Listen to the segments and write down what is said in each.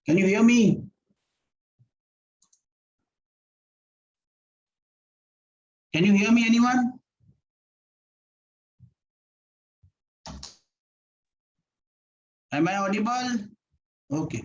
Can you hear me? Can you hear me, anyone? Am I audible? Okay.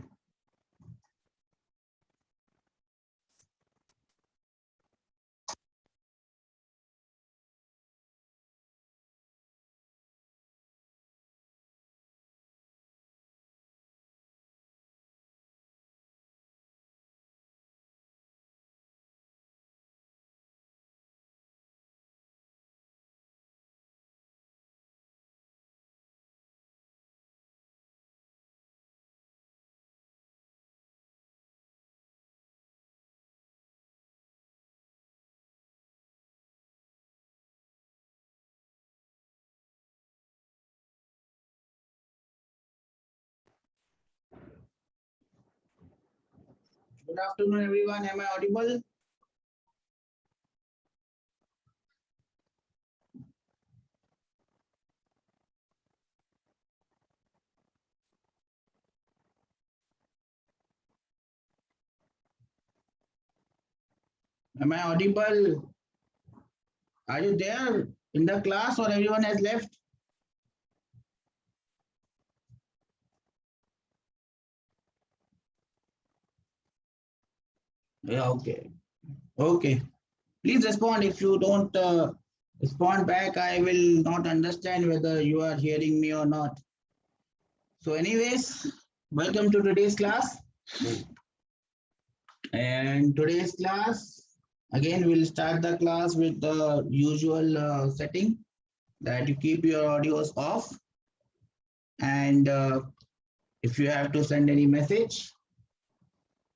Good afternoon, everyone. Am I audible? Am I audible? Are you there in the class or everyone has left? Yeah, okay. Okay. Please respond. If you don't respond back, I will not understand whether you are hearing me or not. So anyways, welcome to today's class. And today's class, again, we'll start the class with the usual setting that you keep your audios off. And if you have to send any message,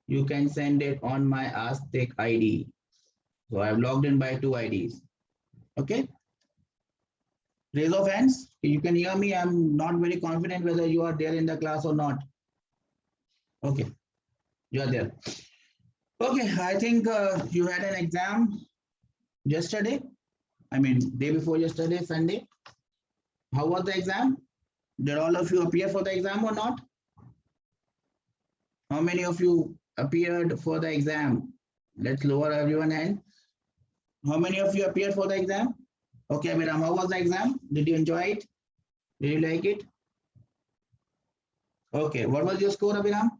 you can send it on my Ask Tech ID. So I've logged in by 2 IDs. Okay. Raise of hands. You can hear me. I'm not very confident whether you are there in the class or not. Okay. You are there. Okay. I think you had an exam yesterday. I mean, day before yesterday, Sunday. How was the exam? Did all of you appear for the exam or not? How many of you appeared for the exam? Let's lower everyone hand. How many of you appeared for the exam? Okay, Abhiram, how was the exam? Did you enjoy it? Did you like it? Okay, what was your score, Abhiram?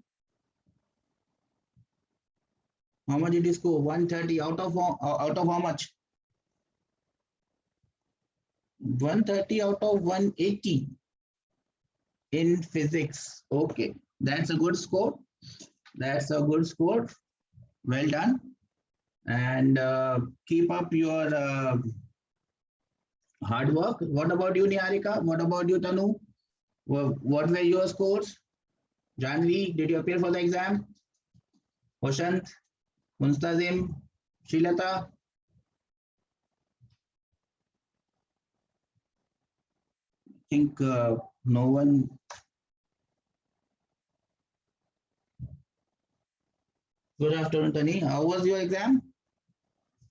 How much did you score? 130 out of how much? 130 out of 180 in physics. Okay, that's a good score. That's a good score. Well done. And keep up your hard work. What about you, Niharika? What about you, Tanu? What were your scores? Janvi, did you appear for the exam? Oshant, Munstazim, Srilata? I think no one. Good afternoon, Tani. How was your exam?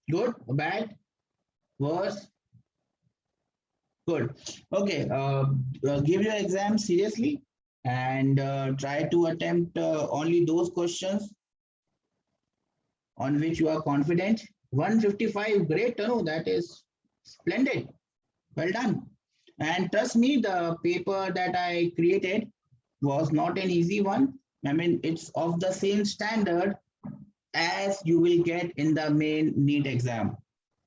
Good? Bad? Worse? Good. Okay. Give your exam seriously and try to attempt only those questions on which you are confident. 155, great, Tanu. That is splendid. Well done. And trust me, the paper that I created was not an easy one. I mean, it's of the same standard as you will get in the main NEET exam.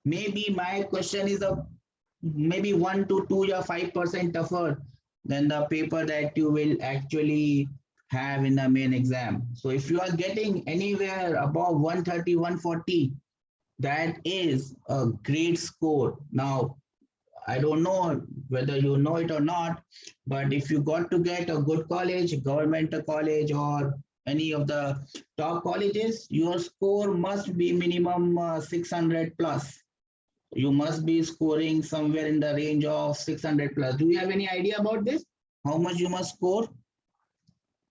Maybe my question is maybe 1 to 2 or 5% tougher than the paper that you will actually have in the main exam. So if you are getting anywhere above 130, 140, that is a great score. Now, I don't know whether you know it or not, but if you got to get a good college, government college, or any of the top colleges, your score must be minimum 600 plus. You must be scoring somewhere in the range of 600 plus. Do you have any idea about this? How much you must score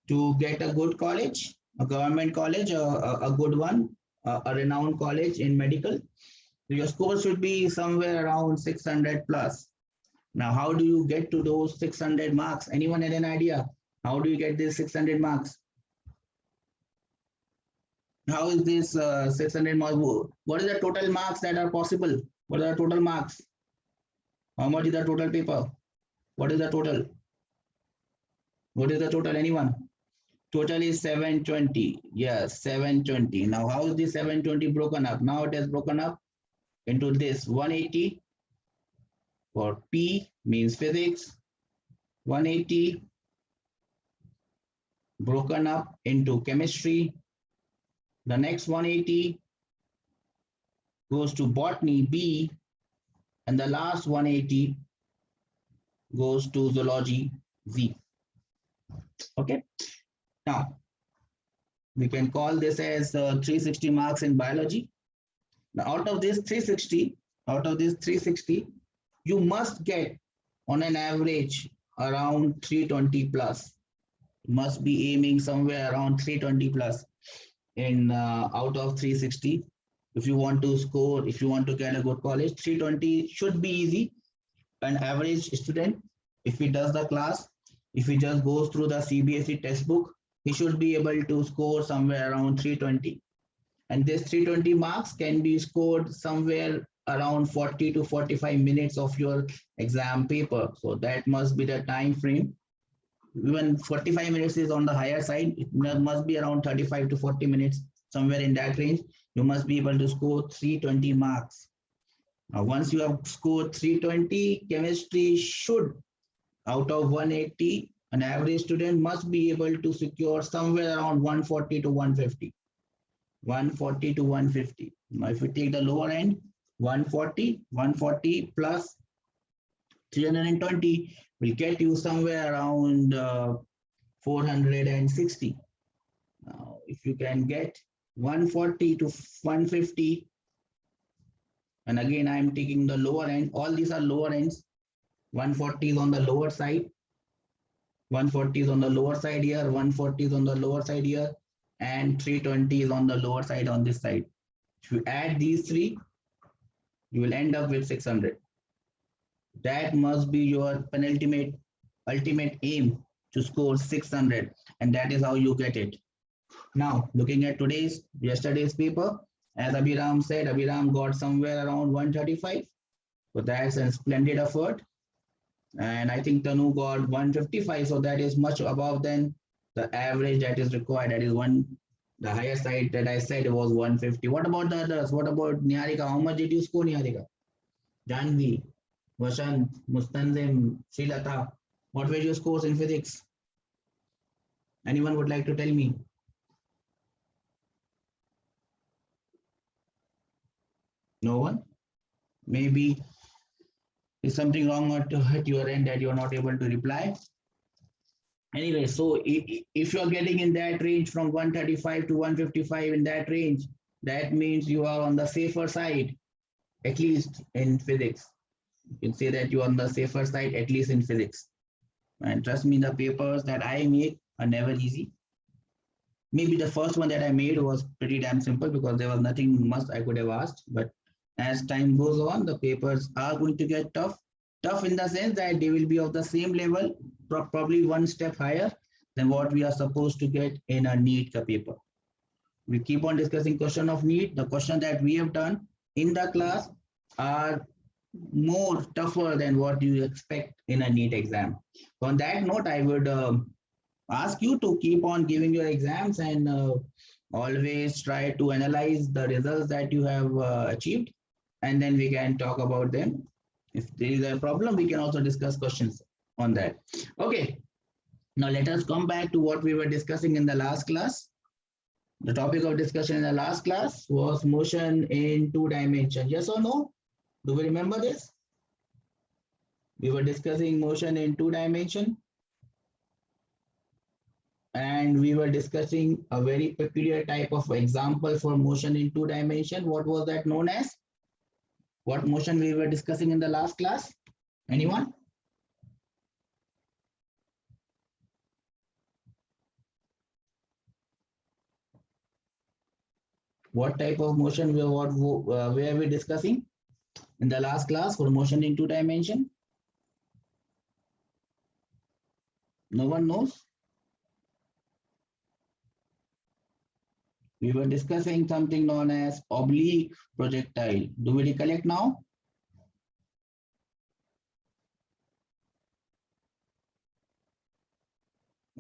to get a good college, a government college, a good one, a renowned college in medical? Your score should be somewhere around 600 plus. Now, how do you get to those 600 marks? Anyone had an idea? How do you get these 600 marks? How is this 600 marks? What is the total marks that are possible? What are the total marks? How much is the total paper? What is the total? What is the total? Anyone? Total is 720. Yes, 720. Now, how is this 720 broken up? Now it is broken up into this 180 for P means physics, 180 broken up into chemistry. The next 180 goes to botany B, and the last 180 goes to zoology Z. Okay. Now, we can call this as 360 marks in biology. Now, out of this 360, you must get on an average around 320 plus. You must be aiming somewhere around 320 plus in out of 360. If you want to score, if you want to get a good college, 320 should be easy. An average student, if he does the class, if he just goes through the CBSE textbook, he should be able to score somewhere around 320. And this 320 marks can be scored somewhere around 40 to 45 minutes of your exam paper. So that must be the time frame. Even 45 minutes is on the higher side. It must be around 35 to 40 minutes, somewhere in that range. You must be able to score 320 marks. Now, once you have scored 320, chemistry should, out of 180, an average student must be able to secure somewhere around 140 to 150. 140 to 150. Now, if you take the lower end, 140 plus 320 will get you somewhere around 460. Now, if you can get 140 to 150, and again, I am taking the lower end, all these are lower ends. 140 is on the lower side. 140 is on the lower side here, 140 is on the lower side here, and 320 is on the lower side on this side. If you add these three, you will end up with 600. That must be your penultimate, ultimate aim, to score 600, and that is how you get it. Now, looking at yesterday's paper, as Abhiram said, Abhiram got somewhere around 135. So that's a splendid effort. And I think Tanu got 155. So that is much above than the average that is required. That is the higher side that I said was 150. What about the others? What about Niharika? How much did you score, Niharika? Janvi, Vashant, Mustanzim, Srilata. What were your scores in physics? Anyone would like to tell me? No one? Maybe is something wrong at your end that you're not able to reply? Anyway, so if you're getting in that range from 135 to 155 in that range, that means you are on the safer side, at least in physics. You can say that you're on the safer side, at least in physics. And trust me, the papers that I make are never easy. Maybe the first one that I made was pretty damn simple because there was nothing much I could have asked. But as time goes on, the papers are going to get tough. Tough in the sense that they will be of the same level, probably one step higher than what we are supposed to get in a NEET paper. We keep on discussing question of NEET. The question that we have done in the class are more tougher than what you expect in a NEET exam. So on that note, I would ask you to keep on giving your exams and always try to analyze the results that you have achieved, and then we can talk about them. If there is a problem, we can also discuss questions on that. Okay. Now let us come back to what we were discussing in the last class. The topic of discussion in the last class was motion in 2 dimensions. Yes or no? Do we remember this? We were discussing motion in 2 dimensions, and we were discussing a very peculiar type of example for motion in 2 dimensions. What was that known as? What motion we were discussing in the last class? Anyone? What type of motion were we discussing in the last class for motion in 2 dimensions? No one knows? We were discussing something known as oblique projectile. Do we recollect now?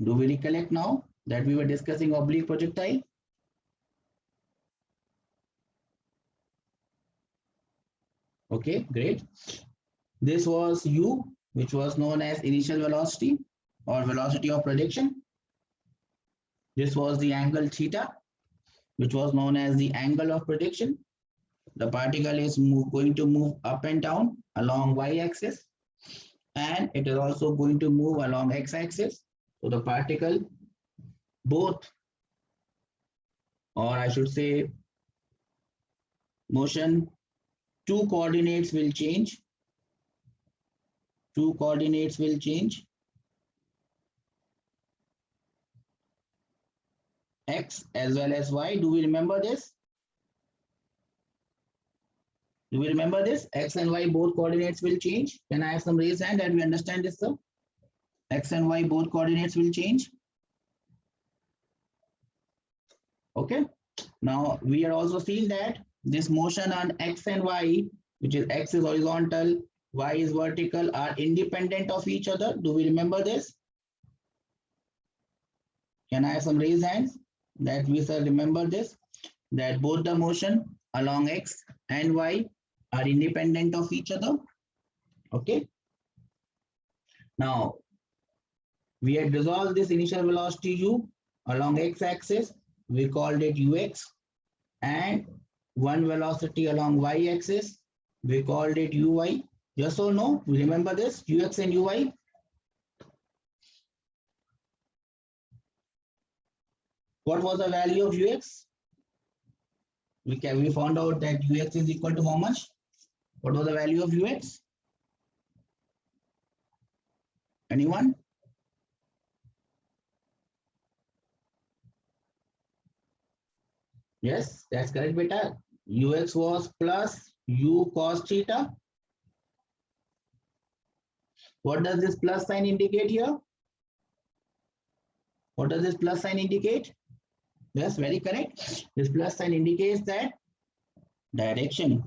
Do we recollect now that we were discussing oblique projectile? Okay, great. This was u, which was known as initial velocity or velocity of projection. This was the angle theta, which was known as the angle of projection. The particle is going to move up and down along y-axis, and it is also going to move along x-axis. So the particle, both, or I should say motion, two coordinates will change. Two coordinates will change. X as well as y. Do we remember this? Do we remember this? X and y both coordinates will change. Can I have some raised hand that we understand this, sir? X and y both coordinates will change. Okay. Now we are also seeing that this motion on x and y, which is x is horizontal, y is vertical, are independent of each other. Do we remember this? Can I have some raised hands that we shall remember this? That both the motion along x and y are independent of each other. Okay. Now we had resolved this initial velocity u along x-axis. We called it ux, and one velocity along y-axis. We called it uy. Yes or no? We remember this ux and uy. What was the value of ux? We found out that ux is equal to how much? What was the value of ux? Anyone? Yes, that's correct, beta. Ux was plus u cos theta. What does this plus sign indicate here? What does this plus sign indicate? Yes, very correct. This plus sign indicates that direction,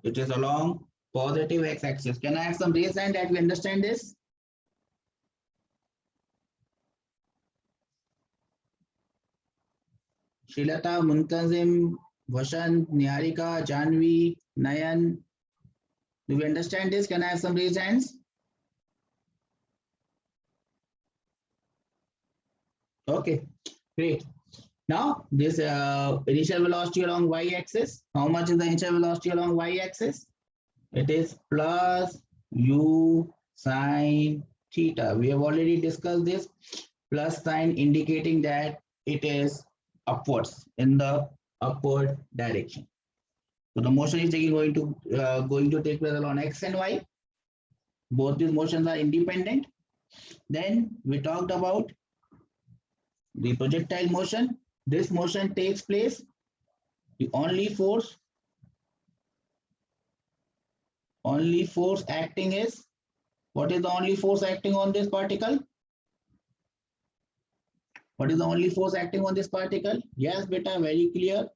which is along positive x-axis. Can I have some raised hand that we understand this? Shilata, Muntazim, Vasant, Niharika, Janvi, Nayan. Do we understand this? Can I have some raised hands? Okay, great. Now this initial velocity along y-axis. How much is the initial velocity along y-axis? It is plus u sine theta. We have already discussed this. Plus sign indicating that it is upwards in the upward direction. So the motion is going to take place along x and y. Both these motions are independent. Then we talked about the projectile motion. This motion takes place. The only force acting is, what is the only force acting on this particle? What is the only force acting on this particle? Yes, beta, very clear.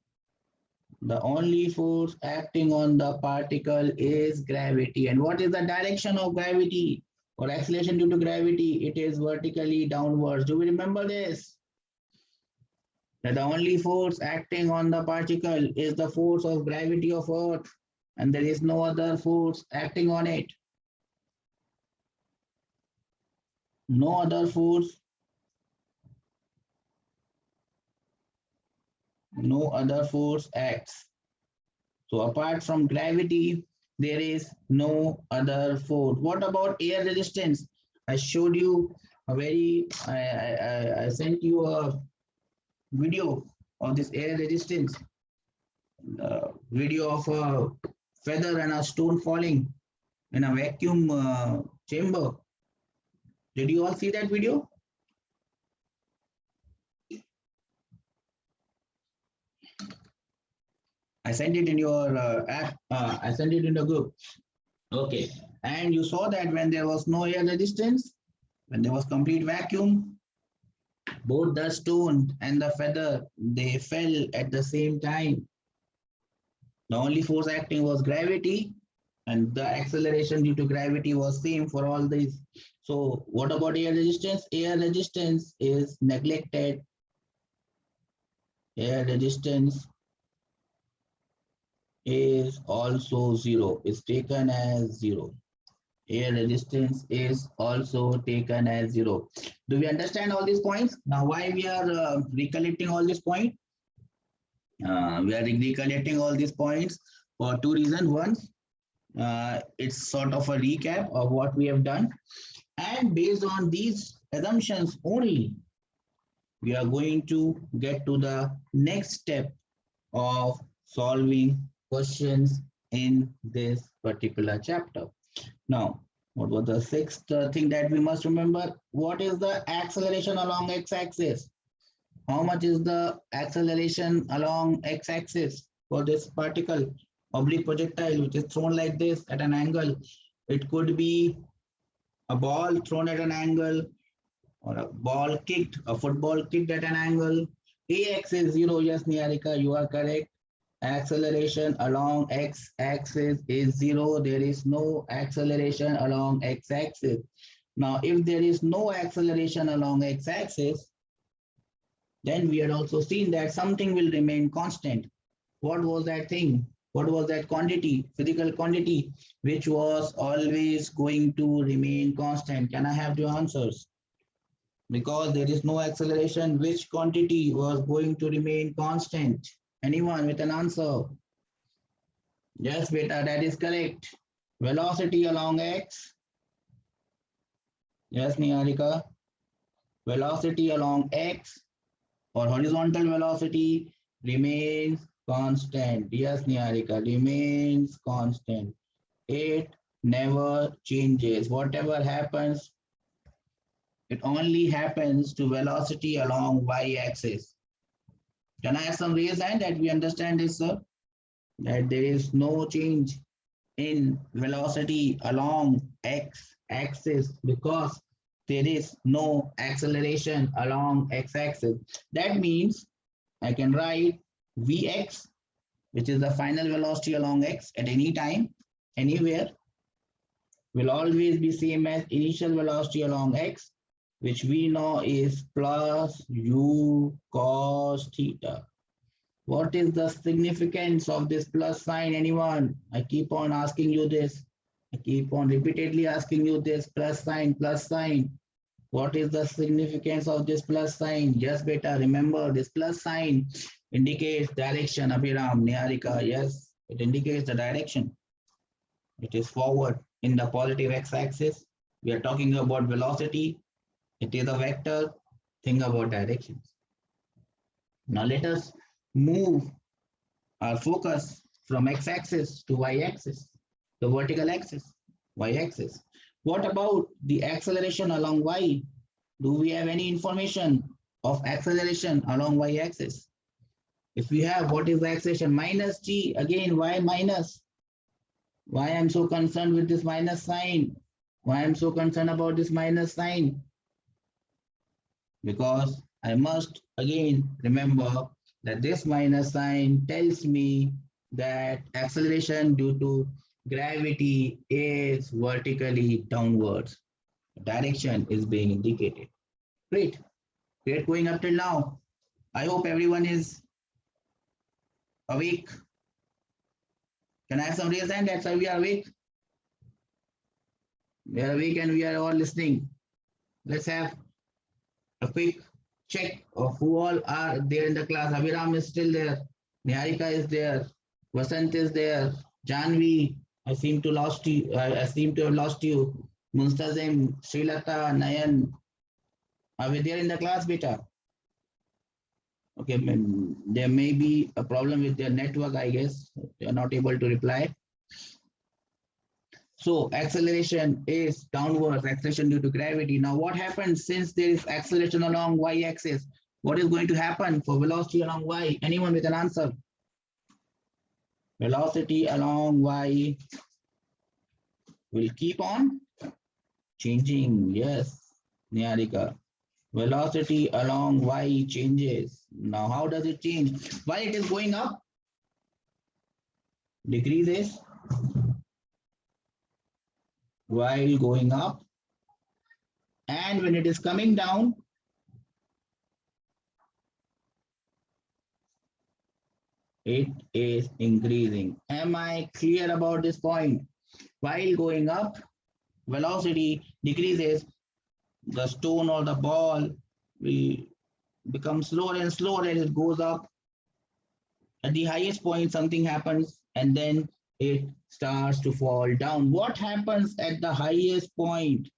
The only force acting on the particle is gravity. And what is the direction of gravity or acceleration due to gravity? It is vertically downwards. Do we remember this? That the only force acting on the particle is the force of gravity of Earth, and there is no other force acting on it. No other force no other force acts. So apart from gravity, there is no other force. What about air resistance? I showed you a I sent you a video of this air resistance, video of a feather and a stone falling in a vacuum chamber. Did you all see that video? I sent it in your app. I sent it in the group. Okay. And you saw that when there was no air resistance, when there was complete vacuum, both the stone and the feather, they fell at the same time. The only force acting was gravity, and the acceleration due to gravity was same for all these. So what about air resistance? Air resistance is neglected. Air resistance is also zero, is taken as zero. Air resistance is also taken as zero. Do we understand all these points? Now, why we are recollecting all these points? We are recollecting all these points for two reasons. One, it's sort of a recap of what we have done. And based on these assumptions only, we are going to get to the next step of solving questions in this particular chapter. Now, what was the sixth thing that we must remember? What is the acceleration along x-axis? How much is the acceleration along x-axis for this particle, oblique projectile, which is thrown like this at an angle? It could be a ball thrown at an angle, or a ball kicked, a football kicked at an angle. Ax is 0. Yes, Niharika, you are correct. Acceleration along x-axis is 0. There is no acceleration along x-axis. Now, if there is no acceleration along x-axis, then we had also seen that something will remain constant. What was that thing? What was that quantity, physical quantity, which was always going to remain constant? Can I have your answers? Because there is no acceleration, which quantity was going to remain constant? Anyone with an answer? Yes, beta, that is correct. Velocity along x. Yes, Niharika. Velocity along x or horizontal velocity remains constant. Yes, Niharika, remains constant. It never changes. Whatever happens, it only happens to velocity along y-axis. Can I have some raise hand that we understand this, sir? That there is no change in velocity along x-axis because there is no acceleration along x-axis. That means I can write Vx, which is the final velocity along x at any time, anywhere, will always be same as initial velocity along x, which we know is plus u cos theta. What is the significance of this plus sign? Anyone? I keep on asking you this. I keep on repeatedly asking you this plus sign, plus sign. What is the significance of this plus sign? Yes, beta, remember this plus sign indicates direction, Abhiram, Niharika. Yes, it indicates the direction. It is forward in the positive x-axis. We are talking about velocity. It is a vector. Think about directions. Now let us move our focus from x-axis to y-axis, the vertical axis, y-axis. What about the acceleration along y? Do we have any information of acceleration along y-axis? If we have, what is the acceleration? Minus g. Again, why minus? Why I'm so concerned with this minus sign? Why I'm so concerned about this minus sign? Because I must again remember that this minus sign tells me that acceleration due to gravity is vertically downwards. Direction is being indicated. Great. Great going up till now. I hope everyone is awake. Can I have some raise hand? That's why we are awake. We are awake and we are all listening. Let's have a quick check of who all are there in the class. Abhiram is still there. Niharika is there. Vasant is there. Janvi, I seem to lost you. I seem to have lost you. Munstazim, Srilata, Nayan, are we there in the class, beta? Okay, there may be a problem with their network, I guess. They are not able to reply. So acceleration is downward acceleration due to gravity. Now what happens since there is acceleration along y-axis? What is going to happen for velocity along y? Anyone with an answer? Velocity along y will keep on changing. Yes, Niharika. Velocity along y changes. Now how does it change? While it is going up, decreases. While going up, and when it is coming down, it is increasing. Am I clear about this point? While going up, velocity decreases, the stone or the ball will become slower and slower as it goes up. At the highest point, something happens and then it starts to fall down. What happens at the highest point?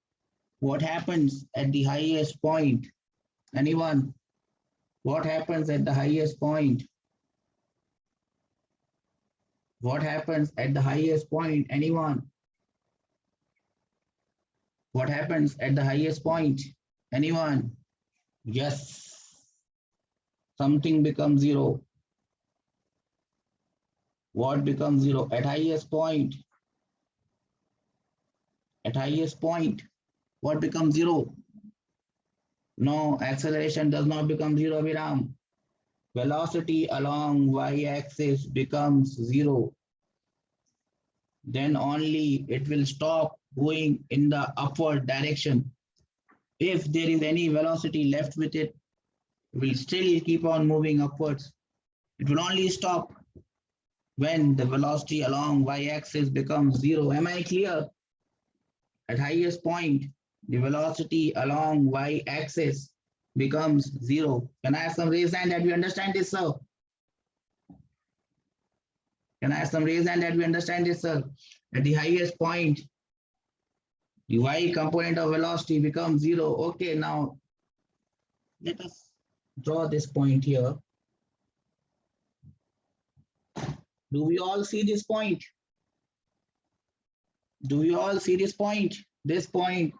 What happens at the highest point? Anyone? What happens at the highest point? What happens at the highest point? Anyone? What happens at the highest point? Anyone? Yes. Something becomes zero. What becomes zero? At highest point. At highest point. What becomes zero? No, acceleration does not become zero, Viram. Velocity along y-axis becomes zero. Then only it will stop going in the upward direction. If there is any velocity left with it, it will still keep on moving upwards. It will only stop when the velocity along y-axis becomes zero. Am I clear? At highest point, the velocity along y-axis becomes zero. Can I have some raised hand that we understand this, sir? Can I have some raised hand that we understand this, sir? At the highest point, the y component of velocity becomes zero. Okay, now let us draw this point here. Do we all see this point? Do we all see this point? This point,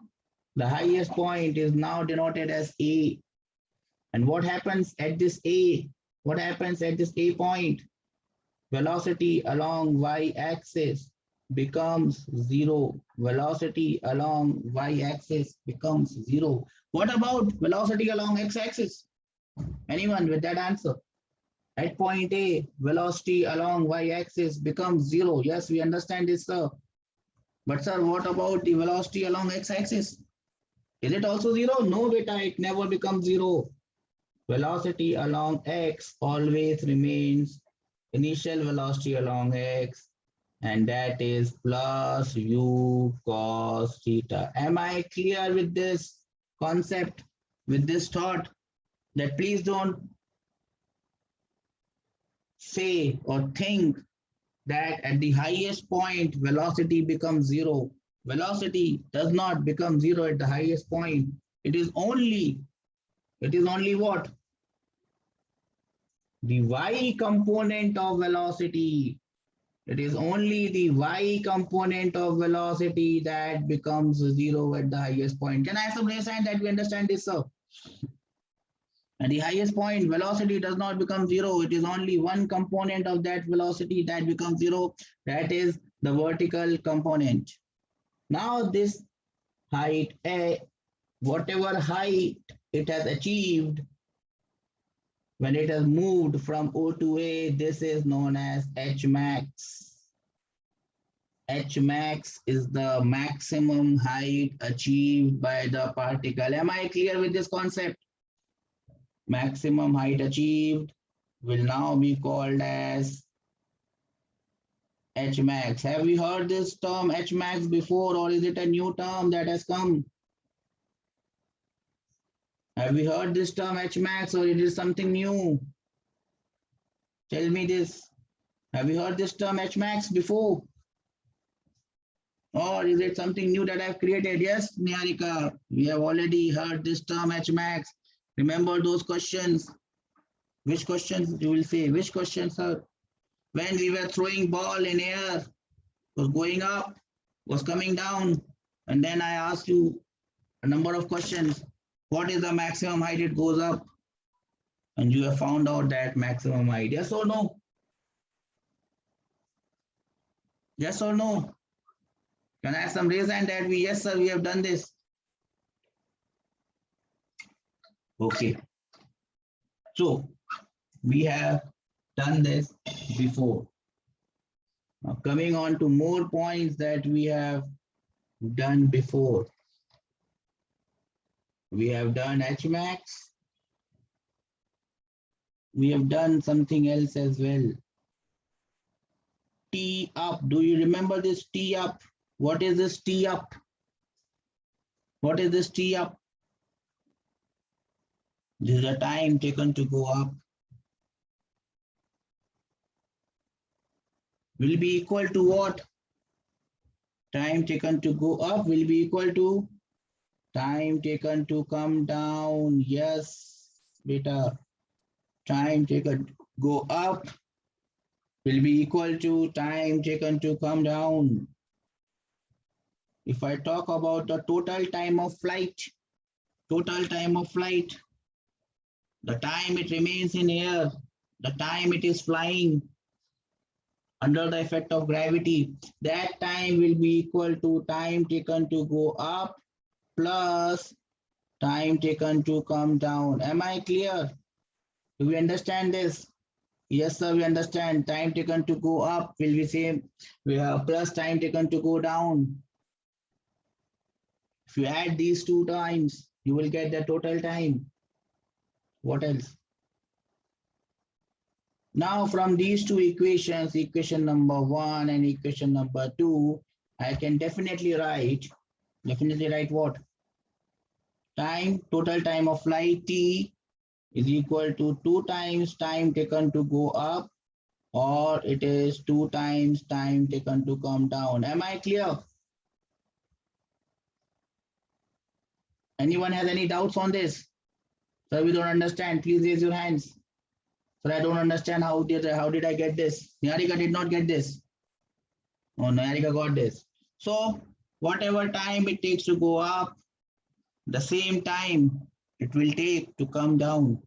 the highest point is now denoted as A. And what happens at this A? What happens at this A point? Velocity along y-axis becomes zero. Velocity along y-axis becomes zero. What about velocity along x-axis? Anyone with that answer? At point A, velocity along y-axis becomes zero. Yes, we understand this, sir. But sir, what about the velocity along x-axis? Is it also zero? No, beta, it never becomes zero. Velocity along x always remains initial velocity along x, and that is plus u cos theta. Am I clear with this concept, with this thought? That please don't say or think that at the highest point velocity becomes zero. Velocity does not become zero at the highest point. It is only what? The y component of velocity. It is only the y component of velocity that becomes zero at the highest point. Can I have some raise hand that we understand this, sir? At the highest point, velocity does not become zero. It is only one component of that velocity that becomes zero. That is the vertical component. Now this height A, whatever height it has achieved, when it has moved from O to A, this is known as H max. H max is the maximum height achieved by the particle. Am I clear with this concept? Maximum height achieved will now be called as H max. Have we heard this term H max before, or is it a new term that has come? Have we heard this term Hmax or it is something new? Tell me this. Have you heard this term Hmax before? Or is it something new that I've created? Yes, Niharika, we have already heard this term Hmax. Remember those questions? Which questions you will say? Which questions, sir? When we were throwing ball in air, was going up, was coming down, and then I asked you a number of questions. What is the maximum height it goes up? And you have found out that maximum height. Yes or no? Yes or no? Can I have some raise hand that we, yes, sir, we have done this. Okay. So we have done this before. Now coming on to more points that we have done before. We have done Hmax. We have done something else as well. T up. Do you remember this T up? What is this T up? What is this T up? This is the time taken to go up. Will be equal to what? Time taken to go up will be equal to time taken to come down. Yes, beta. Time taken to go up will be equal to time taken to come down. If I talk about the total time of flight, the time it remains in air, the time it is flying under the effect of gravity, that time will be equal to time taken to go up plus time taken to come down. Am I clear? Do we understand this? Yes, sir, we understand. Time taken to go up will be same. We have plus time taken to go down. If you add these two times, you will get the total time. What else? Now from these two equations, equation number 1 and equation number 2, I can definitely write what? Time, total time of flight T is equal to 2 times time taken to go up, or it is 2 times time taken to come down. Am I clear? Anyone has any doubts on this? Sir, we don't understand. Please raise your hands. Sir, I don't understand how did I get this? Niharika did not get this. Oh, Niharika got this. So whatever time it takes to go up, the same time it will take to come down.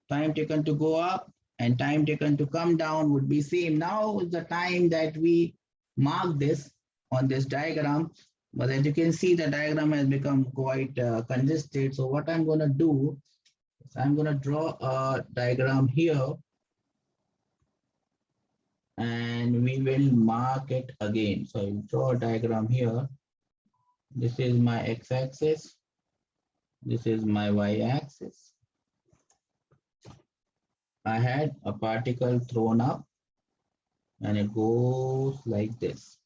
Time taken to go up and time taken to come down would be same. Now is the time that we mark this on this diagram, but as you can see, the diagram has become quite congested. So what I'm going to do is I'm going to draw a diagram here and we will mark it again. So I will draw a diagram here. This is my x-axis. This is my y-axis. I had a particle thrown up and it goes like this.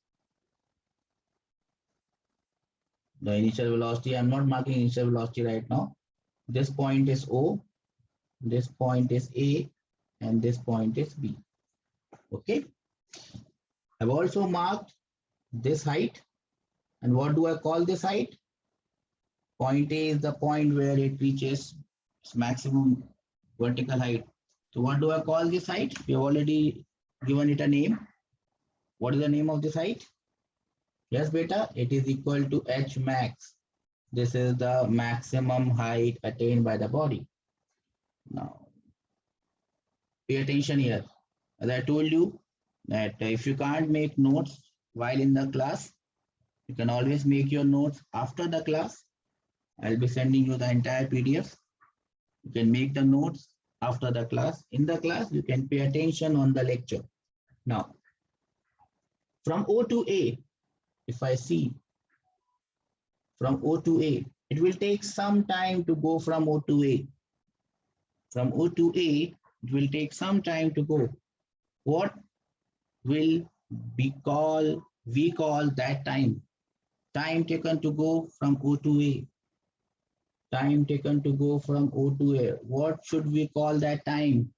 The initial velocity, I'm not marking initial velocity right now. This point is O, this point is A, and this point is B. Okay. I've also marked this height. And what do I call this height? Point A is the point where it reaches its maximum vertical height. So what do I call this height? We have already given it a name. What is the name of this height? Yes, beta, it is equal to H max. This is the maximum height attained by the body. Now, pay attention here. As I told you that if you can't make notes while in the class, you can always make your notes after the class. I'll be sending you the entire PDF. You can make the notes after the class. In the class, you can pay attention on the lecture. Now, from O to A, if I see from O to A, it will take some time to go from O to A. From O to A, it will take some time to go. What will we call that time? Time taken to go from O to A. Time taken to go from O to A. What should we call that time?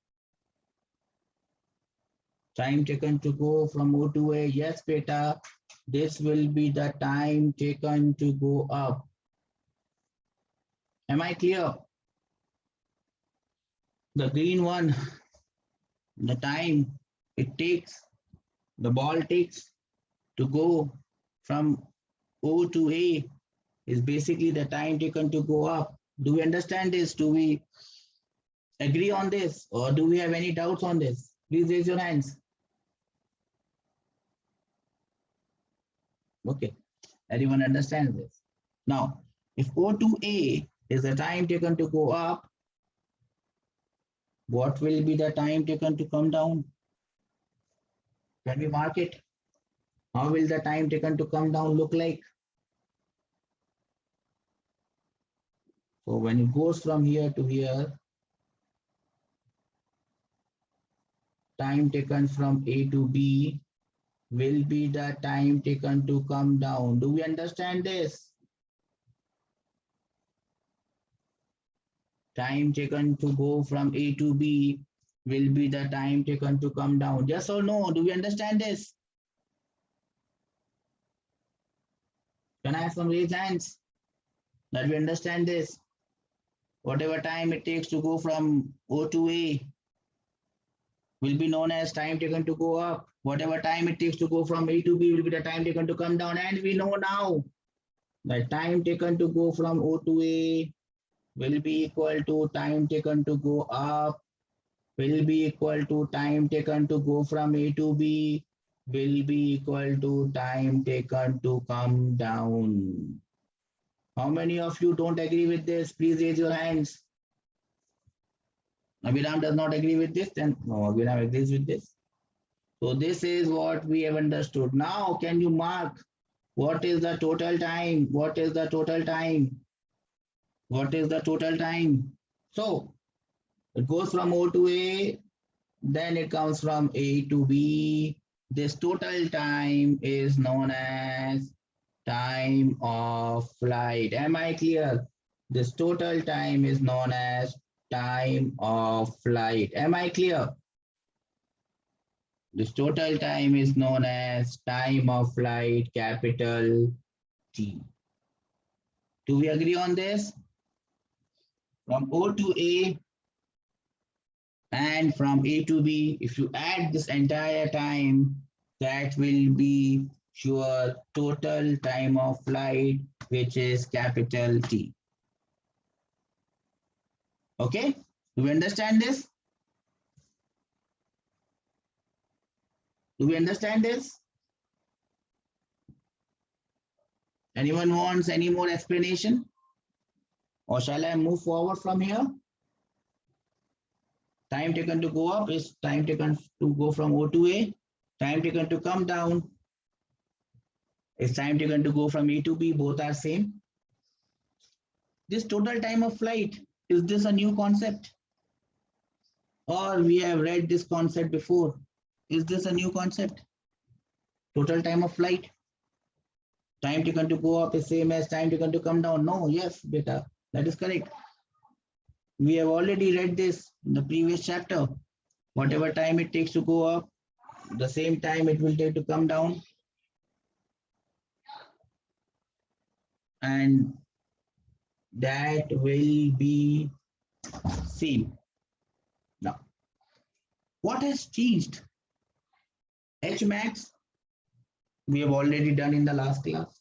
Time taken to go from O to A. Yes, beta. This will be the time taken to go up. Am I clear? The green one, the time it takes, the ball takes to go from O to A is basically the time taken to go up. Do we understand this? Do we agree on this? Or do we have any doubts on this? Please raise your hands. Okay, everyone understands this. Now, if O to A is the time taken to go up, what will be the time taken to come down? Can we mark it? How will the time taken to come down look like? So when it goes from here to here, time taken from A to B will be the time taken to come down. Do we understand this? Time taken to go from A to B will be the time taken to come down. Yes or no? Do we understand this? Can I have some raised hands that we understand this? Whatever time it takes to go from O to A will be known as time taken to go up. Whatever time it takes to go from A to B will be the time taken to come down. And we know now that time taken to go from O to A will be equal to time taken to go up, will be equal to time taken to go from A to B, will be equal to time taken to come down. How many of you don't agree with this? Please raise your hands. Abhiram does not agree with this, then no, Abhiram agrees with this. So this is what we have understood. Now, can you mark what is the total time? What is the total time? What is the total time? So it goes from O to A, then it comes from A to B. This total time is known as time of flight. Am I clear? This total time is known as time of flight. Am I clear? This total time is known as time of flight, capital T. Do we agree on this? From O to A and from A to B, if you add this entire time, that will be your total time of flight, which is capital T. Okay, do we understand this? Do we understand this? Anyone wants any more explanation? Or shall I move forward from here? Time taken to go up is time taken to go from O to A. Time taken to come down is time taken to go from A to B. Both are same. This total time of flight, is this a new concept? Or we have read this concept before? Is this a new concept? Total time of flight. Time taken to go up is same as time taken to come down. No, yes, beta, that is correct. We have already read this in the previous chapter. Whatever time it takes to go up, the same time it will take to come down. And that will be same. Now, what has changed? Hmax, we have already done in the last class.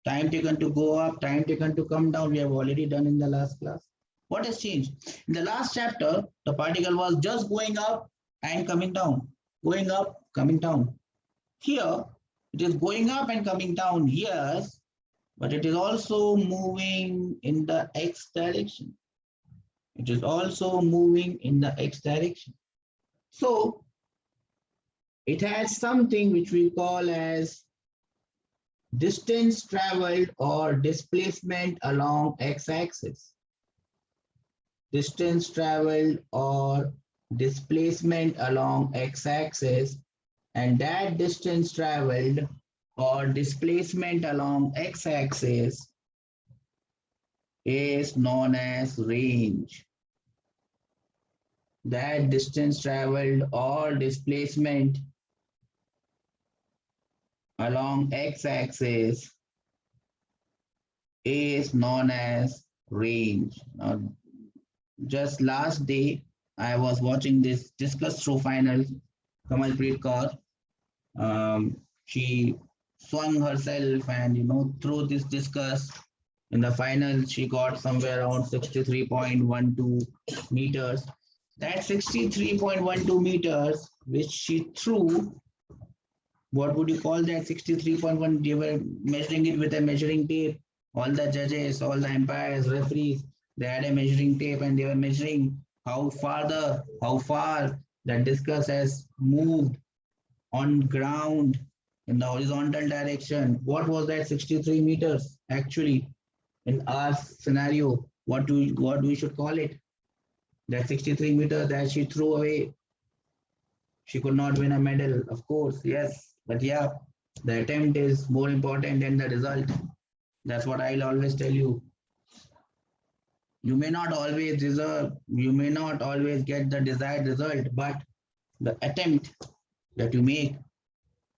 Time taken to go up, time taken to come down, we have already done in the last class. What has changed? In the last chapter, the particle was just going up and coming down, going up, coming down. Here, it is going up and coming down, yes, but it is also moving in the x direction. It is also moving in the x direction. So, it has something which we call as distance traveled or displacement along x-axis. Distance traveled or displacement along x-axis, and that distance traveled or displacement along x-axis is known as range. That distance traveled or displacement along x-axis is known as range. Now, just last day, I was watching this discus throw final. Kamalpreet Kaur, she swung herself and threw this discus. In the final, she got somewhere around 63.12 meters. That 63.12 meters, which she threw, what would you call that? 63.1, they were measuring it with a measuring tape. All the judges, all the umpires, referees, they had a measuring tape and they were measuring how far that discus has moved on ground in the horizontal direction. What was that 63 meters actually in our scenario? What we should call it? That 63 meters that she threw away. She could not win a medal, of course, yes. But yeah, the attempt is more important than the result. That's what I'll always tell you. You may not always you may not always get the desired result, but the attempt that you make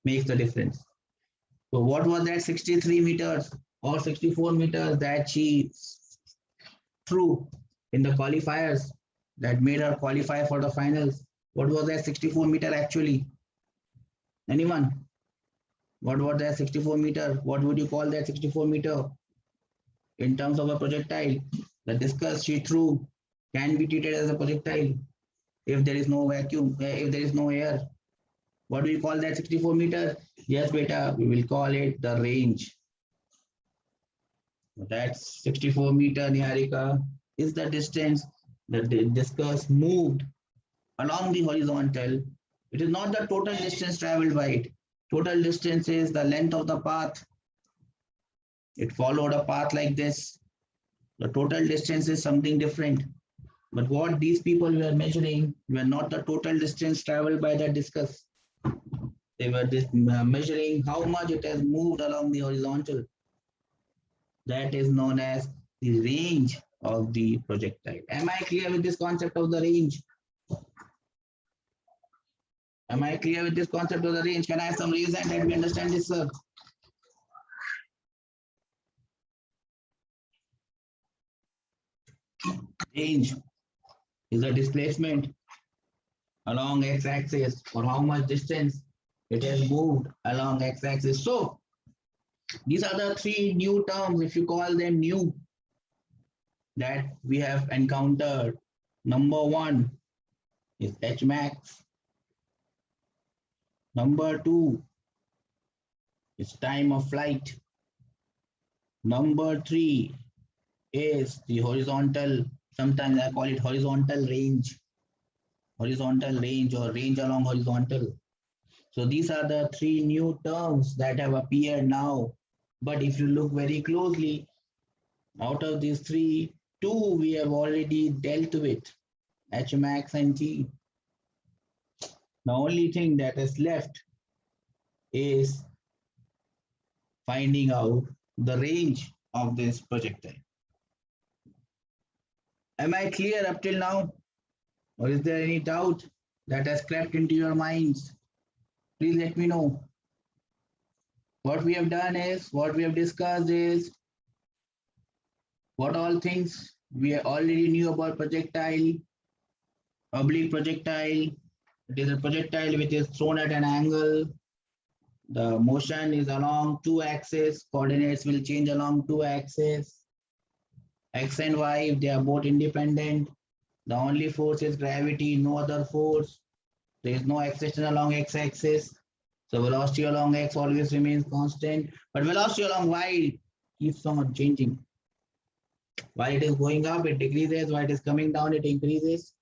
makes the difference. So what was that 63 meters or 64 meters that she threw in the qualifiers that made her qualify for the finals? What was that 64-meter actually? Anyone? What was that 64-meter? What would you call that 64-meter in terms of a projectile? The discus she threw can be treated as a projectile if there is no vacuum, if there is no air. What do we call that 64-meter? Yes, beta, we will call it the range. That's 64-meter, Niharika, is the distance that the discus moved along the horizontal. It is not the total distance traveled by it. Total distance is the length of the path. It followed a path like this. The total distance is something different. But what these people were measuring were not the total distance traveled by the discus. They were measuring how much it has moved along the horizontal. That is known as the range of the projectile. Am I clear with this concept of the range? Am I clear with this concept of the range? Can I have some reason that we understand this, sir? Range is a displacement along x-axis or how much distance it has moved along x-axis. So these are the three new terms, if you call them new, that we have encountered. Number one is Hmax. Number two is time of flight. Number three is the horizontal, sometimes I call it horizontal range or range along horizontal. So these are the three new terms that have appeared now. But if you look very closely, out of these three, two we have already dealt with, Hmax and G. The only thing that is left is finding out the range of this projectile. Am I clear up till now? Or is there any doubt that has crept into your minds? Please let me know. What we have done is, what we have discussed is, what all things we already knew about projectile, oblique projectile. It is a projectile which is thrown at an angle. The motion is along two axes. Coordinates will change along two axes. X and Y, if they are both independent, the only force is gravity, no other force. There is no acceleration along x-axis. So velocity along x always remains constant, but velocity along y keeps on changing. While it is going up, it decreases. While it is coming down, it increases.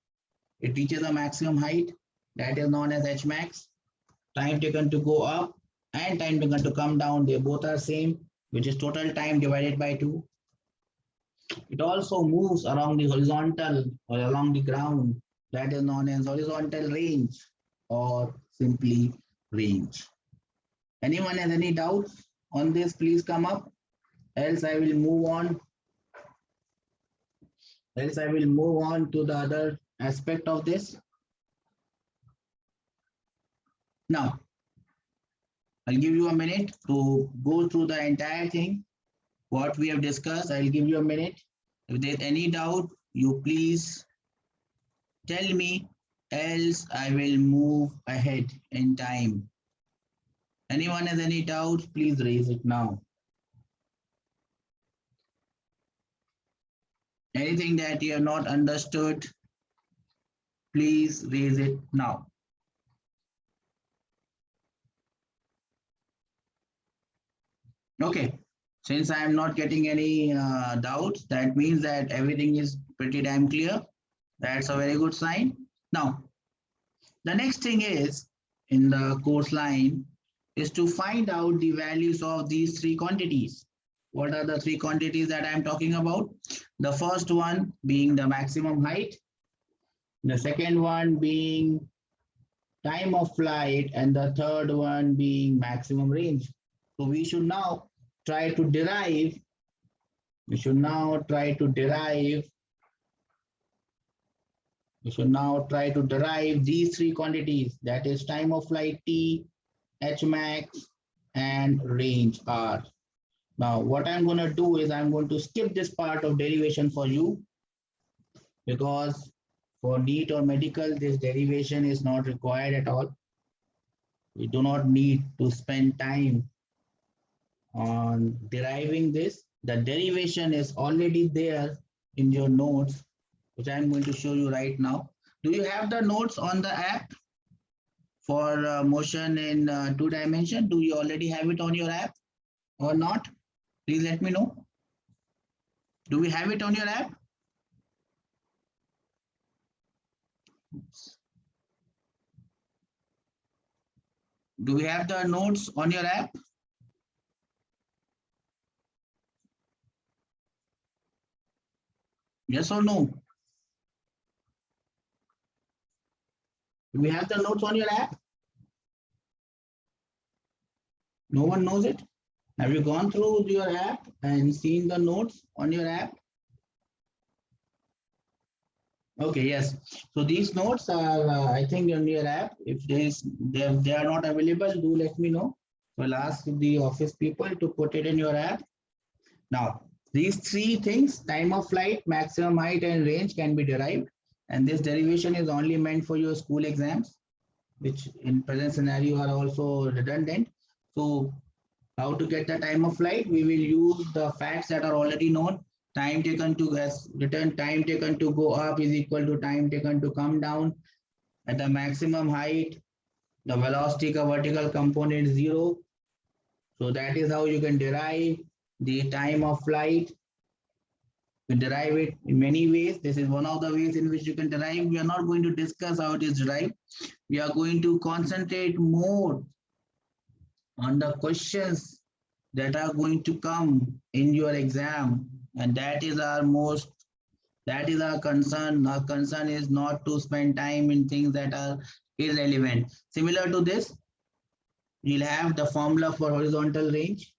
It reaches a maximum height that is known as Hmax. Time taken to go up and time taken to come down, they both are same, which is total time divided by 2. It also moves along the horizontal or along the ground. That is known as horizontal range or simply range. Anyone has any doubts on this, please come up. Else I will move on Else I will move on to the other aspect of this. Now, I'll give you a minute to go through the entire thing, what we have discussed. I'll give you a minute. If there's any doubt, you please tell me, else I will move ahead in time. Anyone has any doubts, please raise it now. Anything that you have not understood, please raise it now. Okay, since I am not getting any doubts, that means that everything is pretty damn clear. That's a very good sign. Now, the next thing is in the course line is to find out the values of these three quantities. What are the three quantities that I am talking about? The first one being the maximum height, the second one being time of flight, and the third one being maximum range. So we should now try to derive, we should now try to derive these three quantities, that is time of flight T, H max, and range R. Now, what I'm going to do is I'm going to skip this part of derivation for you, because for NEET or medical, this derivation is not required at all. We do not need to spend time on deriving this. The derivation is already there in your notes, which I'm going to show you right now. Do you have the notes on the app for motion in 2 dimension? Do you already have it on your app or not? Please let me know. Do we have it on your app? Do we have the notes on your app? Yes or no? Do we have the notes on your app? No one knows it? Have you gone through your app and seen the notes on your app? Okay, yes. So these notes are, I think, on your app. If they are not available, do let me know. We'll ask the office people to put it in your app. Now, these three things, time of flight, maximum height, and range, can be derived. And this derivation is only meant for your school exams, which in present scenario are also redundant. So how to get the time of flight? We will use the facts that are already known. Time taken to return, time taken to go up is equal to time taken to come down. At the maximum height, the velocity ka vertical component is 0. So that is how you can derive the time of flight. You derive it in many ways. This is one of the ways in which you can derive. We are not going to discuss how it is derived. We are going to concentrate more on the questions that are going to come in your exam, and that is our concern. Our concern is not to spend time in things that are irrelevant. Similar to this, you'll have the formula for horizontal range.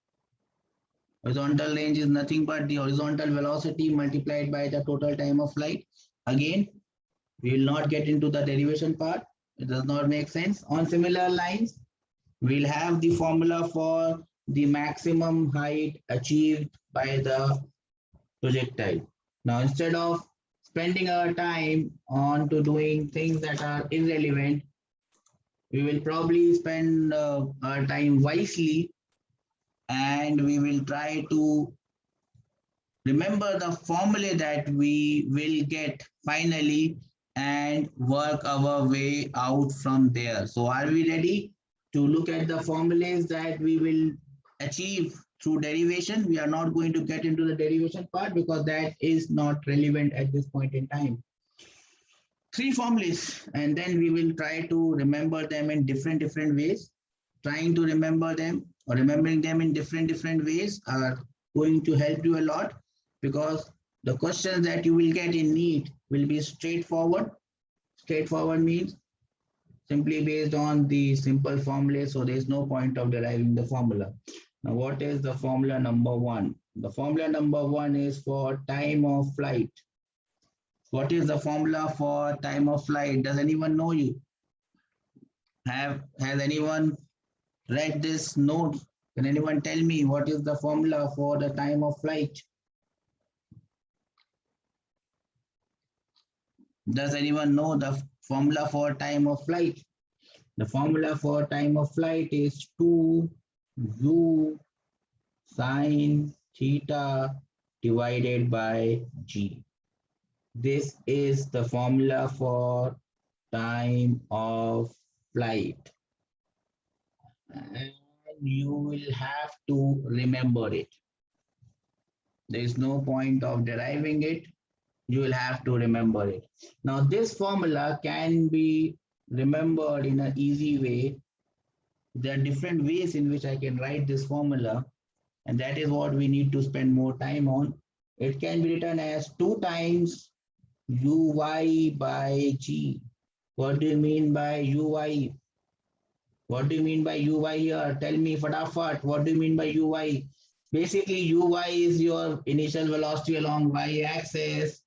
Horizontal range is nothing but the horizontal velocity multiplied by the total time of flight. Again, we will not get into the derivation part. It does not make sense. On similar lines, we'll have the formula for the maximum height achieved by the projectile. Now, instead of spending our time on to doing things that are irrelevant, we will probably spend our time wisely, and we will try to remember the formula that we will get finally and work our way out from there. So are we ready to look at the formulas that we will achieve through derivation? We are not going to get into the derivation part because that is not relevant at this point in time. 3 formulas, and then we will try to remember them in different ways. Trying to remember them or remembering them in different ways are going to help you a lot, because the questions that you will get in NEET will be straightforward. Straightforward means simply based on the simple formula, so there is no point of deriving the formula. Now, what is the formula number 1? The formula number 1 is for time of flight. What is the formula for time of flight? Does anyone know you? Has anyone read this note? Can anyone tell me what is the formula for the time of flight? Does anyone know the formula for time of flight? The formula for time of flight is 2u sine theta divided by g. This is the formula for time of flight. And you will have to remember it. There is no point of deriving it. You will have to remember it. Now, this formula can be remembered in an easy way. There are different ways in which I can write this formula, and that is what we need to spend more time on. It can be written as 2 times uy by g. What do you mean by uy? What do you mean by uy here? Tell me, fatafat, what do you mean by uy? Basically, uy is your initial velocity along y-axis,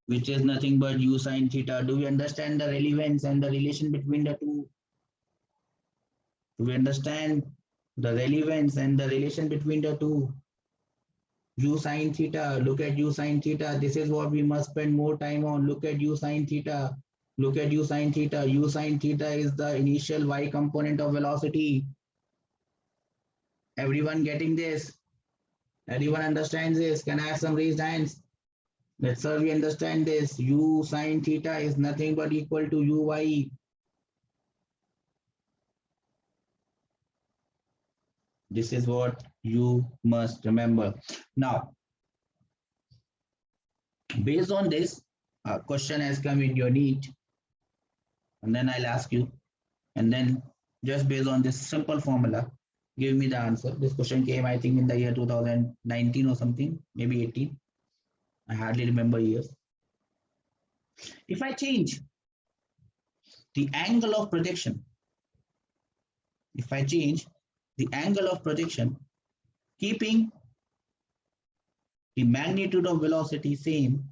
which is nothing but u sine theta. Do we understand the relevance and the relation between the two? Do we understand the relevance and the relation between the two? U sine theta, look at u sine theta. This is what we must spend more time on. Look at u sine theta. Look at u sine theta. U sine theta is the initial y component of velocity. Everyone getting this? Everyone understands this? Can I have some raised hands? Let's sir, we understand this. U sine theta is nothing but equal to uy. This is what you must remember. Now, based on this, a question has come in your NEET, and then I'll ask you, and then just based on this simple formula, give me the answer. This question came, I think, in the year 2019 or something, maybe 18. I hardly remember years. If I change the angle of projection, if I change the angle of projection, keeping the magnitude of velocity same,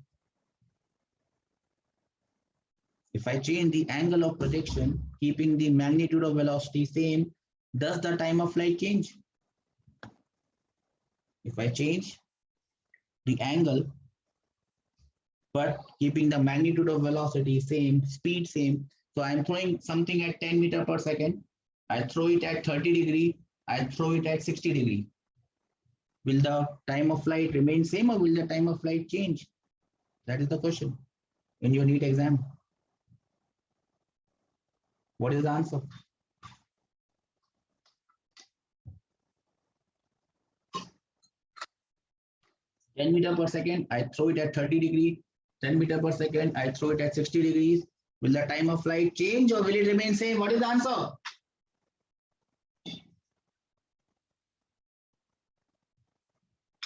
if I change the angle of projection, keeping the magnitude of velocity same, does the time of flight change? If I change the angle, but keeping the magnitude of velocity same, speed same, so I'm throwing something at 10 meters per second, I throw it at 30 degree, I throw it at 60 degree. Will the time of flight remain same or will the time of flight change? That is the question in your NEET exam. What is the answer? Ten meters per second, I throw it at 30 degree. 10 meters per second, I throw it at 60 degrees. Will the time of flight change or will it remain same? What is the answer?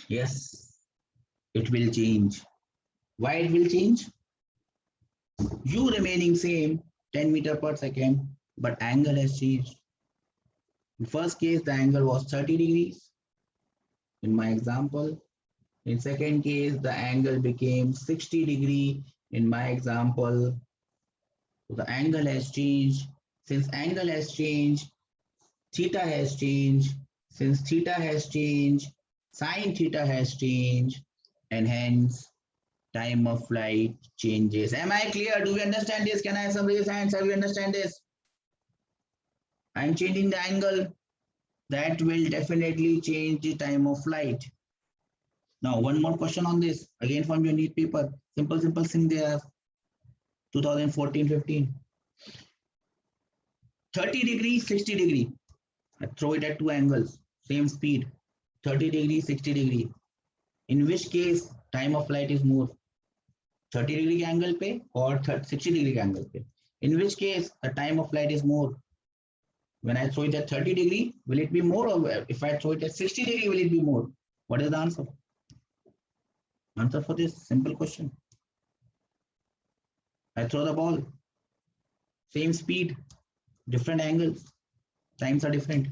Yes, it will change. Why it will change? U remaining same, 10 meters per second, but angle has changed. In first case, the angle was 30 degrees. In my example, in second case, the angle became 60 degree in my example. So the angle has changed. Since angle has changed, theta has changed. Since theta has changed, sine theta has changed, and hence time of flight changes. Am I clear? Do we understand this? Can I have some raised hands? Have you understand this? I'm changing the angle. That will definitely change the time of flight. Now, one more question on this, again from your NEET paper. Simple thing there, 2014-15. 30 degree, 60 degree. I throw it at two angles, same speed, 30 degree, 60 degree. In which case, time of flight is more? 30 degree angle pe or 60 degree angle pe? In which case, the time of flight is more? When I throw it at 30 degree, will it be more? Or if I throw it at 60 degree, will it be more? What is the answer? Answer for this simple question. I throw the ball, same speed, different angles, times are different.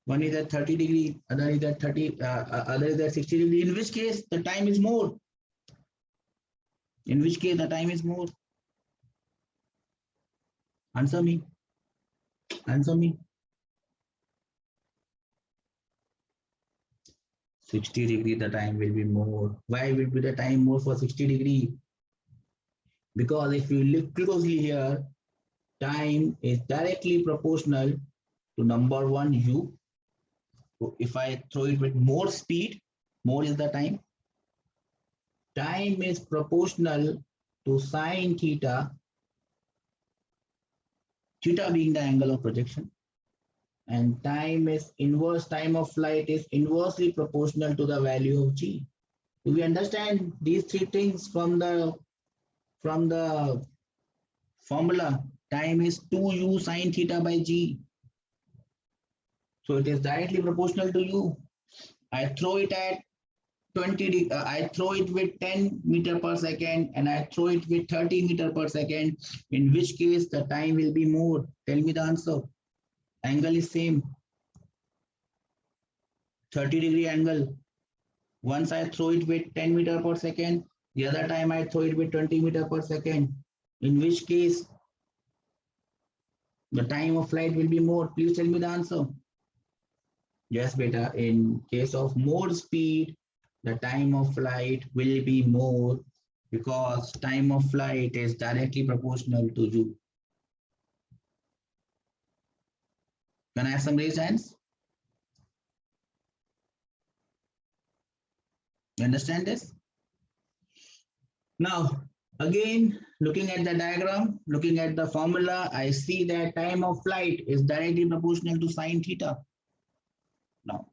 One is at 30 degree, other is at 60 degree, in which case the time is more. In which case the time is more. Answer me. Answer me. 60 degree, the time will be more. Why will be the time more for 60 degree? Because if you look closely here, time is directly proportional to number one, u. So if I throw it with more speed, more is the time. Time is proportional to sine theta, theta being the angle of projection. And time is inverse, time of flight is inversely proportional to the value of g. Do we understand these three things from the formula? Time is 2u sine theta by g. So it is directly proportional to u. I throw it at 20, I throw it with 10 meter per second and I throw it with 30 meter per second, in which case the time will be more. Tell me the answer. Angle is same. 30 degree angle. Once I throw it with 10 meter per second, the other time I throw it with 20 meter per second, in which case the time of flight will be more. Please tell me the answer. Yes, beta. In case of more speed, the time of flight will be more because time of flight is directly proportional to u. Can I have some raised hands? You understand this? Now, again, looking at the diagram, looking at the formula, I see that time of flight is directly proportional to sine theta. Now,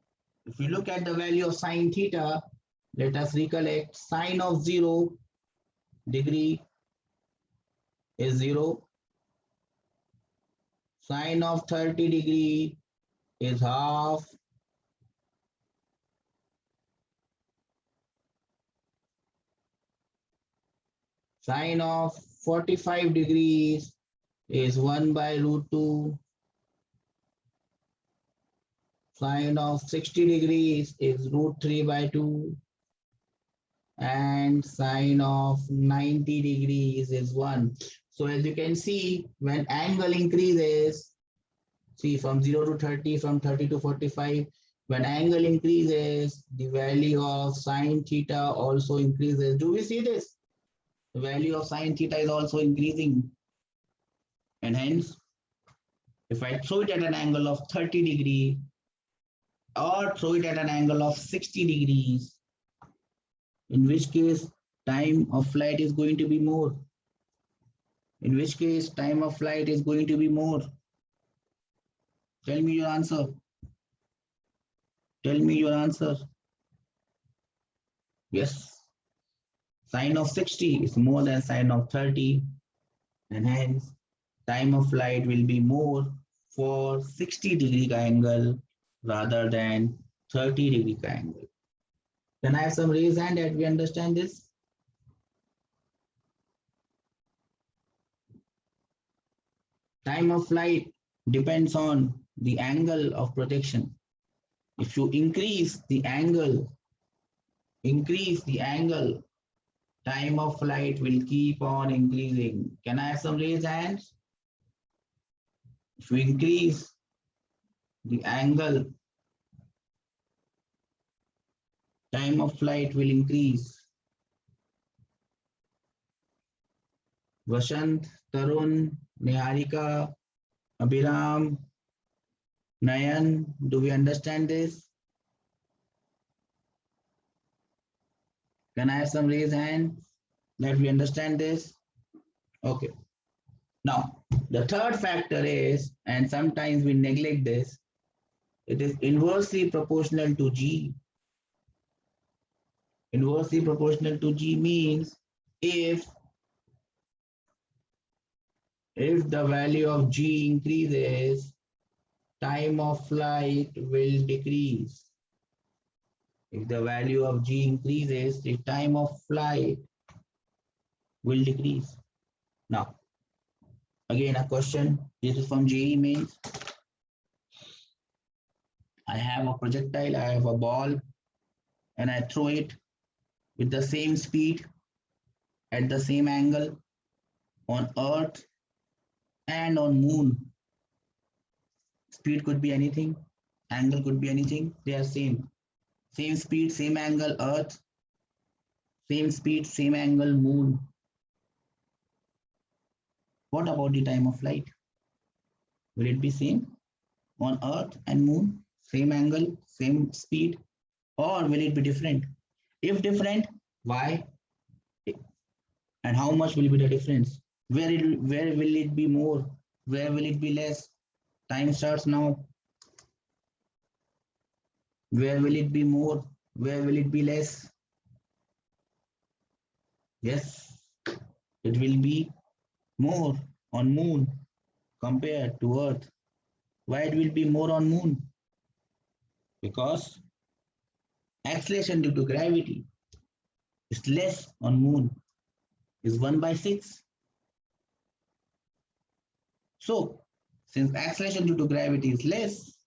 if we look at the value of sine theta, let us recollect sine of 0 degree is 0. Sine of 30 degree is half. Sine of 45 degrees is 1 by root 2. Sine of 60 degrees is root 3 by 2. And sine of 90 degrees is 1. So as you can see, when angle increases, see from 0 to 30, from 30 to 45, when angle increases, the value of sine theta also increases. Do we see this? The value of sine theta is also increasing. And hence, if I throw it at an angle of 30 degree or throw it at an angle of 60 degrees, in which case time of flight is going to be more. In which case time of flight is going to be more. Tell me your answer. Tell me your answer. Yes. Sine of 60 is more than sine of 30, and hence time of flight will be more for 60 degree angle rather than 30 degree angle. Can I have some raise hand that we understand this? Time of flight depends on the angle of projection. If you increase the angle, time of flight will keep on increasing. Can I have some raised hands? If you increase the angle, time of flight will increase. Vashant, Tarun, Niharika, Abhiram, Nayan, do we understand this? Can I have some raised hand that we understand this? Okay. Now, the third factor is, and sometimes we neglect this, it is inversely proportional to G. Inversely proportional to G means if the value of G increases, time of flight will decrease. If the value of G increases, the time of flight will decrease. Now, again, a question. This is from JEE Mains. I have a projectile, I have a ball, and I throw it with the same speed. at the same angle on Earth and on Moon. Speed could be anything, angle could be anything, they are same. Same speed, same angle, Earth, same speed, same angle, Moon. What about the time of flight? Will it be same on Earth and Moon? Same angle, same speed, or will it be different? If different, why? And how much will be the difference? Where will it be more? Where will it be less? Time starts now. Where will it be more? Where will it be less? Yes, it will be more on Moon compared to Earth. Why it will be more on Moon? Because acceleration due to gravity is less on Moon, is 1/6. So, since acceleration due to gravity is less,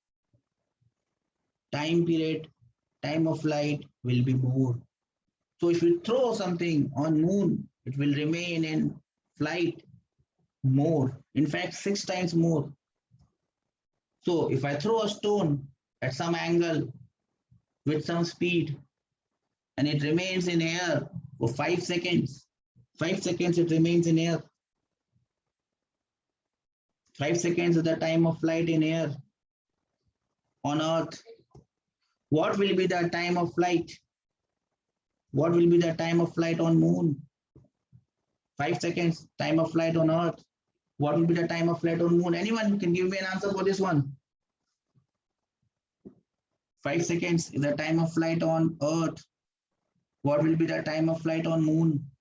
time period, time of flight will be more. So if you throw something on Moon, it will remain in flight more. In fact, 6 times more. So if I throw a stone at some angle with some speed and it remains in air for 5 seconds, 5 seconds it remains in air. 5 seconds is the time of flight in air on Earth. What will be the time of flight? What will be the time of flight on Moon? 5 seconds, time of flight on Earth. What will be the time of flight on Moon? Anyone can give me an answer for this one. 5 seconds is the time of flight on Earth. What will be the time of flight on Moon?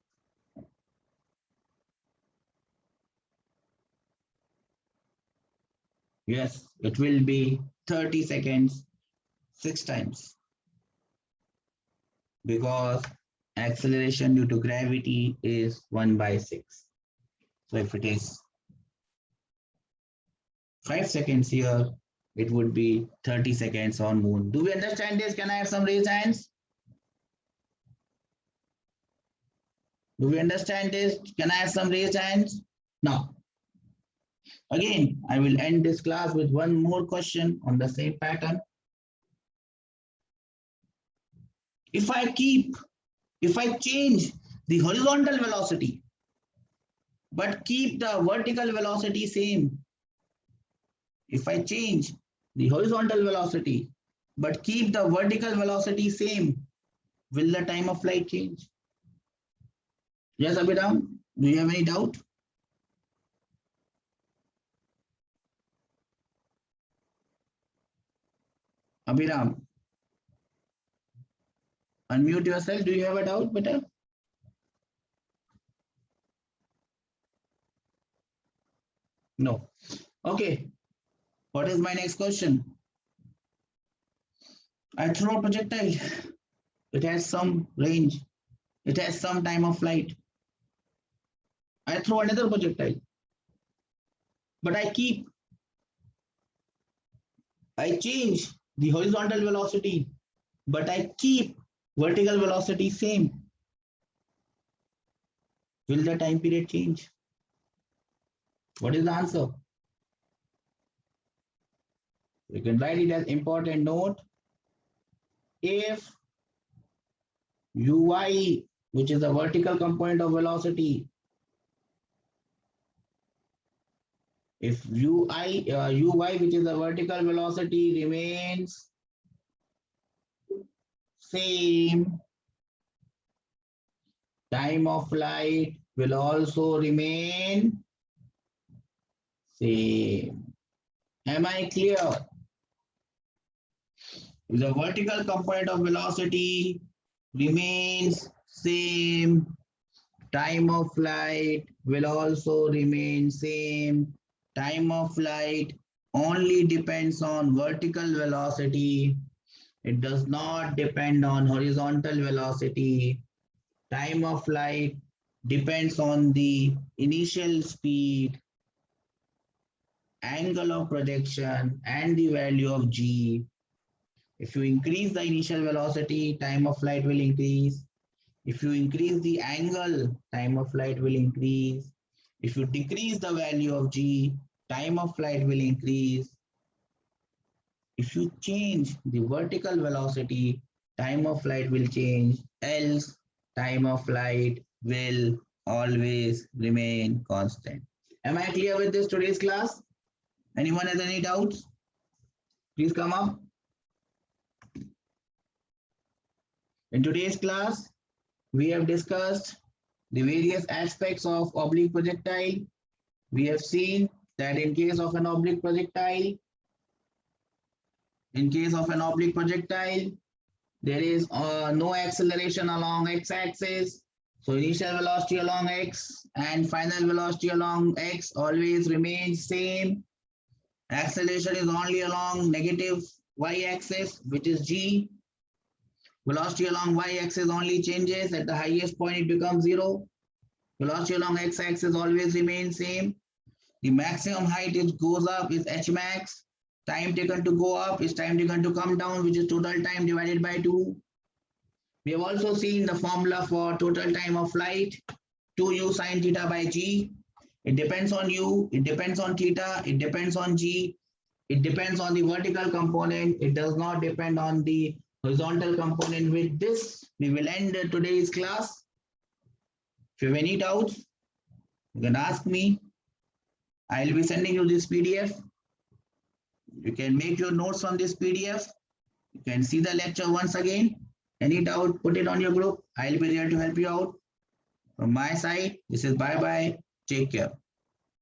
Yes, it will be 30 seconds, 6 times. Because acceleration due to gravity is 1/6. So if it is 5 seconds here, it would be 30 seconds on Moon. Do we understand this? Can I have some raised hands? Do we understand this? Can I have some raised hands? Now, again, I will end this class with one more question on the same pattern. If I change the horizontal velocity, but keep the vertical velocity same. If I change the horizontal velocity, but keep the vertical velocity same, will the time of flight change? Yes, Abhiram, do you have any doubt? Abhiram, unmute yourself. Do you have a doubt, beta? No. Okay. What is my next question? I throw a projectile. It has some range. It has some time of flight. I throw another projectile. But I change the horizontal velocity, but I keep vertical velocity same. Will the time period change? What is the answer? You can write it as important note. If uy, which is the vertical component of velocity, if uy, which is the vertical velocity, remains same, time of flight will also remain same. Am I clear? If the vertical component of velocity remains same, time of flight will also remain same. Time of flight only depends on vertical velocity. It does not depend on horizontal velocity. Time of flight depends on the initial speed, angle of projection, and the value of g. If you increase the initial velocity, time of flight will increase. If you increase the angle, time of flight will increase. If you decrease the value of g, time of flight will increase. If you change the vertical velocity, time of flight will change, else time of flight will always remain constant. Am I clear with this today's class? Anyone has any doubts? Please come up. In today's class, we have discussed the various aspects of oblique projectile. We have seen that in case of an oblique projectile, there is no acceleration along x-axis. So initial velocity along x and final velocity along x always remains same. Acceleration is only along negative y-axis, which is g. Velocity along y-axis only changes. At the highest point, it becomes 0. Velocity along x-axis always remains same. The maximum height it goes up is h max. Time taken to go up is time taken to come down, which is total time divided by 2. We have also seen the formula for total time of flight, 2u sine theta by g. It depends on u, it depends on theta, it depends on g, it depends on the vertical component, it does not depend on the horizontal component. With this, we will end today's class. If you have any doubts, you can ask me. I will be sending you this PDF. You can make your notes on this PDF. You can see the lecture once again. Any doubt, put it on your group. I'll be there to help you out. From my side, this is bye-bye. Take care.